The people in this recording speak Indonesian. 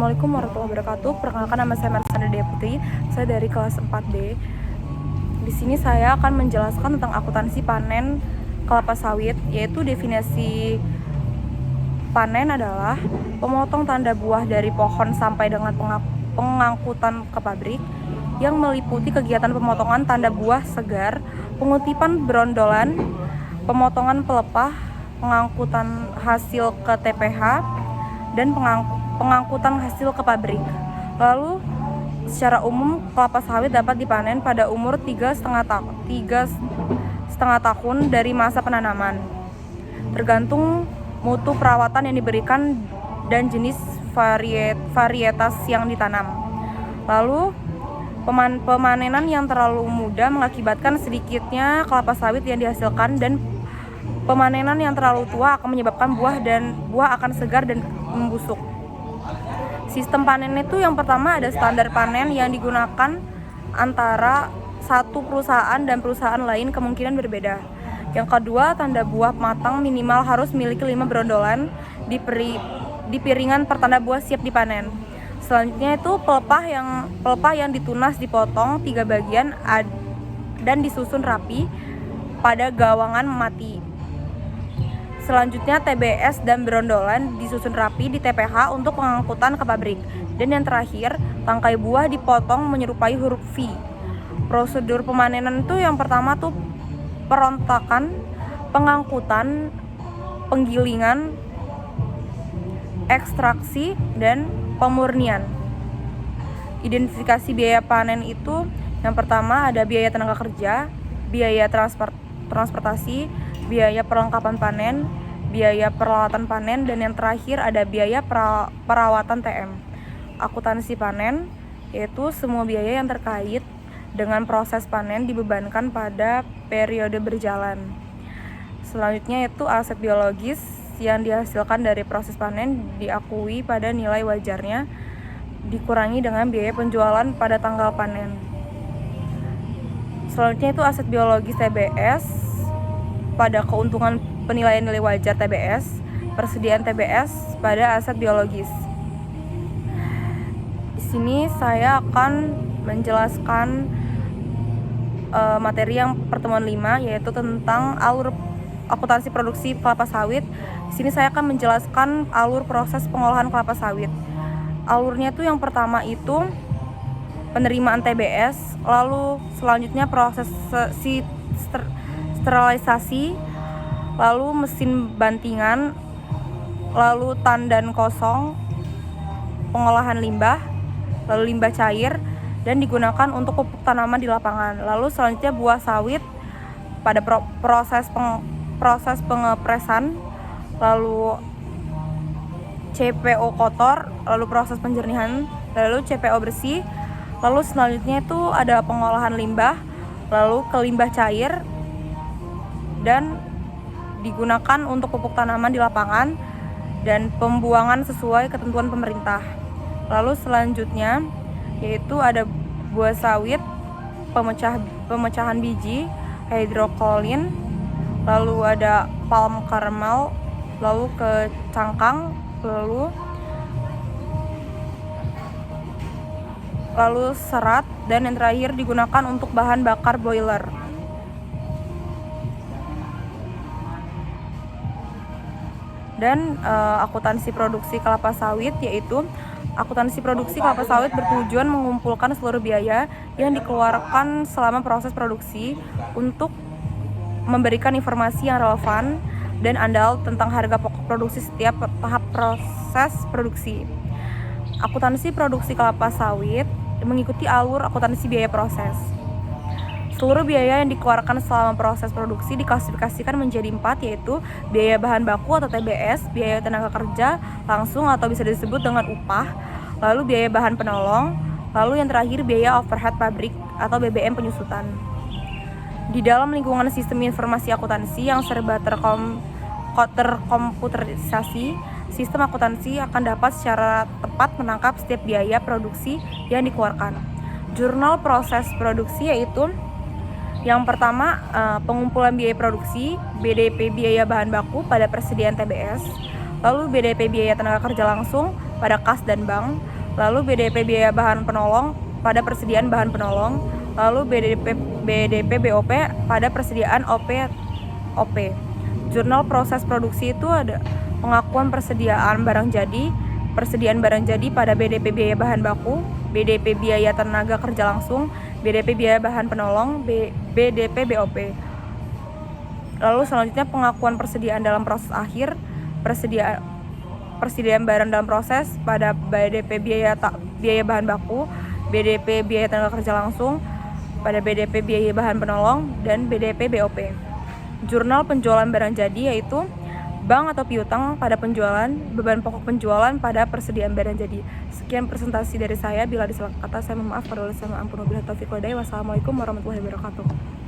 Assalamualaikum warahmatullahi wabarakatuh. Perkenalkan, nama saya Marsanda Deputi. Saya dari kelas 4D. Di sini saya akan menjelaskan tentang akuntansi panen kelapa sawit, yaitu definisi panen adalah pemotong tanda buah dari pohon sampai dengan pengangkutan ke pabrik, yang meliputi kegiatan pemotongan tanda buah segar, pengutipan berondolan, pemotongan pelepah, pengangkutan hasil ke TPH, dan pengangkutan hasil ke pabrik. Lalu secara umum kelapa sawit dapat dipanen pada umur 3,5 tahun dari masa penanaman, tergantung mutu perawatan yang diberikan dan jenis varietas yang ditanam. Lalu pemanenan yang terlalu muda mengakibatkan sedikitnya kelapa sawit yang dihasilkan, dan pemanenan yang terlalu tua akan menyebabkan buah akan segar dan membusuk. Sistem panen itu yang pertama ada standar panen yang digunakan antara satu perusahaan dan perusahaan lain kemungkinan berbeda. Yang kedua, tanda buah matang minimal harus memiliki 5 berondolan di piringan pertanda buah siap dipanen. Selanjutnya itu pelepah yang ditunas dipotong 3 bagian dan disusun rapi pada gawangan mati. Selanjutnya TBS dan berondolan disusun rapi di TPH untuk pengangkutan ke pabrik. Dan yang terakhir, tangkai buah dipotong menyerupai huruf V. Prosedur pemanenan itu yang pertama tuh perontakan, pengangkutan, penggilingan, ekstraksi, dan pemurnian. Identifikasi biaya panen itu yang pertama ada biaya tenaga kerja, biaya transportasi, biaya perlengkapan panen, biaya peralatan panen, dan yang terakhir ada biaya perawatan TM. Akuntansi panen yaitu semua biaya yang terkait dengan proses panen dibebankan pada periode berjalan. Selanjutnya itu aset biologis yang dihasilkan dari proses panen diakui pada nilai wajarnya, dikurangi dengan biaya penjualan pada tanggal panen. Selanjutnya itu aset biologis TBS pada keuntungan penilaian nilai wajar TBS, persediaan TBS pada aset biologis. Di sini saya akan menjelaskan materi yang pertemuan 5, yaitu tentang alur akuntansi produksi kelapa sawit. Di sini saya akan menjelaskan alur proses pengolahan kelapa sawit. Alurnya itu yang pertama itu penerimaan TBS, lalu selanjutnya proses sterilisasi, lalu mesin bantingan, lalu tandan kosong, pengolahan limbah, lalu limbah cair, dan digunakan untuk pupuk tanaman di lapangan. Lalu selanjutnya buah sawit pada proses pengepresan, lalu CPO kotor, lalu proses penjernihan, lalu CPO bersih, lalu selanjutnya itu ada pengolahan limbah, lalu ke limbah cair, dan digunakan untuk pupuk tanaman di lapangan dan pembuangan sesuai ketentuan pemerintah. Lalu selanjutnya yaitu ada buah sawit, pemecahan biji, hidrokolin, lalu ada palm kernel, lalu ke cangkang, lalu serat, dan yang terakhir digunakan untuk bahan bakar boiler. Dan akuntansi produksi kelapa sawit yaitu akuntansi produksi kelapa sawit bertujuan mengumpulkan seluruh biaya yang dikeluarkan selama proses produksi untuk memberikan informasi yang relevan dan andal tentang harga pokok produksi setiap tahap proses produksi. Akuntansi produksi kelapa sawit mengikuti alur akuntansi biaya proses. Seluruh biaya yang dikeluarkan selama proses produksi diklasifikasikan menjadi 4, yaitu biaya bahan baku atau TBS, biaya tenaga kerja langsung atau bisa disebut dengan upah, lalu biaya bahan penolong, lalu yang terakhir biaya overhead pabrik atau BBM penyusutan. Di dalam lingkungan sistem informasi akuntansi yang serba terkomputerisasi, sistem akuntansi akan dapat secara tepat menangkap setiap biaya produksi yang dikeluarkan. Jurnal proses produksi yaitu yang pertama pengumpulan biaya produksi, BDP biaya bahan baku pada persediaan TBS, lalu BDP biaya tenaga kerja langsung pada kas dan bank, lalu BDP biaya bahan penolong pada persediaan bahan penolong, lalu BDP BOP pada persediaan OP. Jurnal proses produksi itu ada pengakuan persediaan barang jadi pada BDP biaya bahan baku, BDP biaya tenaga kerja langsung, BDP biaya bahan penolong, BDP BOP. Lalu selanjutnya pengakuan persediaan dalam proses akhir, persediaan barang dalam proses pada BDP biaya bahan baku, BDP biaya tenaga kerja langsung, pada BDP biaya bahan penolong, dan BDP BOP. Jurnal penjualan barang jadi yaitu bank atau piutang pada penjualan, beban pokok penjualan pada persediaan barang jadi. Sekian presentasi dari saya. Bila disalah kata saya mohon maaf. Wassalamualaikum warahmatullahi wabarakatuh.